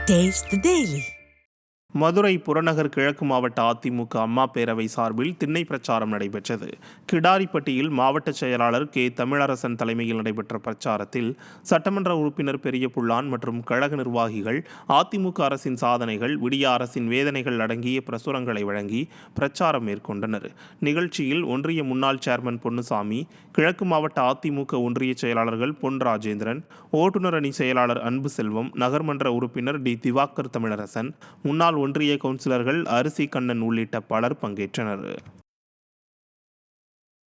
Taste the Daily. Madurai புறநகர் கிழக்கு மாவட்ட அதிமுக அம்மா பேரவை சார்பில் திண்ணை பிரச்சாரம் நடைபெற்றது. கிடாரிப்பட்டியில் மாவட்ட செயலாளர் கே தமிழரசன் தலைமையில் நடைபெற்ற பிரச்சாரத்தில் சட்டமன்ற உறுப்பினர் பெரிய புல்லான் மற்றும் கழக நிர்வாகிகள் அதிமுக அரசின் சாதனைகள், விடிய அரசின் வேதனைகள் அடங்கிய பிரசுரங்களை வழங்கி பிரச்சாரம் மேற்கொண்டனர். நிகழ்ச்சியில் ஒன்றிய முன்னாள் சேர்மன் பொன்னுசாமி, கிழக்கு மாவட்ட அதிமுக ஒன்றிய செயலாளர்கள் பொன் ராஜேந்திரன், ஓட்டுநர் அணி செயலாளர் அன்பு செல்வம், நகர்மன்ற உறுப்பினர் டி திவாகர் தமிழரசன், முன்னாள் ஒன்றிய கவுன்சிலர்கள் அரிசி கண்ணன் உள்ளிட்ட பலர் பங்கேற்றனர்.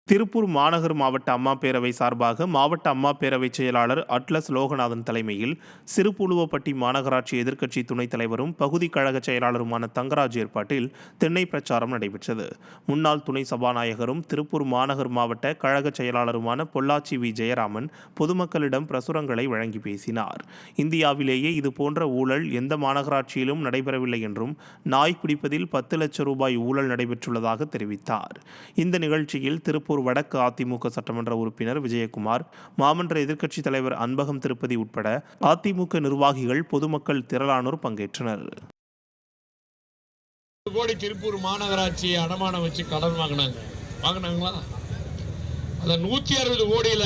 திருப்பூர் மாநகர் மாவட்ட அம்மா பேரவை சார்பாக மாவட்ட அம்மா பேரவை செயலாளர் அட்லஸ் லோகநாதன் தலைமையில் சிறுபுழுவப்பட்டி மாநகராட்சி எதிர்க்கட்சி துணைத் தலைவரும் பகுதி கழக செயலாளருமான தங்கராஜ் ஏற்பாட்டில் திண்ணை பிரச்சாரம் நடைபெற்றது. முன்னாள் துணை சபாநாயகரும் திருப்பூர் மாநகர் மாவட்ட கழக செயலாளருமான பொள்ளாச்சி வி ஜெயராமன் பொதுமக்களிடம் பிரசுரங்களை வழங்கி பேசினார். இந்தியாவிலேயே இதுபோன்ற ஊழல் எந்த மாநகராட்சியிலும் நடைபெறவில்லை என்றும், நாய் பிடிப்பதில் 10 லட்சம் ரூபாய் ஊழல் நடைபெற்றுள்ளதாக தெரிவித்தார். இந்த நிகழ்ச்சியில் திருப்பூர் வடக்கு அதிமுக சட்டமன்ற உறுப்பினர் விஜயகுமார், மாமன்ற எதிர்க்கட்சித் தலைவர் அன்பகம் திருப்பதி உட்பட அதிமுக நிர்வாகிகள், பொதுமக்கள் திரளானோர் பங்கேற்றனர். கோடி திருப்பூர் மாநகராட்சியை அடமானம் வச்சு கடன் வாங்கினாங்களா? அந்த 160 கோடியில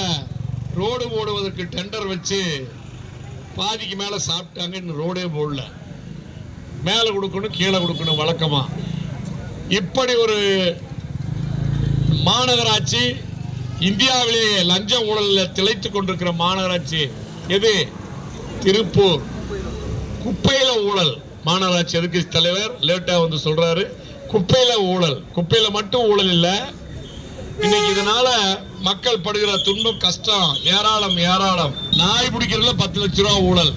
ரோடு போடுவதற்கு டெண்டர் வச்சு பாதிக்கு மேல சாப்பிட்டாங்க. இன்னும் ரோடே போடல. மேல கொடுக்கணும், கீழே கொடுக்கணும் வழக்கமா. இப்படி ஒரு மாநகராட்சி, இந்தியாவிலேயே லஞ்ச ஊழலில் திளைத்துக் கொண்டிருக்கிற மாநகராட்சி எது? திருப்பூர். குப்பையில ஊழல். மாநகராட்சி எதிர்க்கட்சி தலைவர் லேட்டா வந்து சொல்றாரு, குப்பையில ஊழல். குப்பையில மட்டும் ஊழல் இல்ல, இன்னைக்கு இதனால மக்கள் படுகிற துன்பம், கஷ்டம் ஏராளம். நாய் பிடிக்கிறதுல 10 லட்சம் ரூபாய் ஊழல்.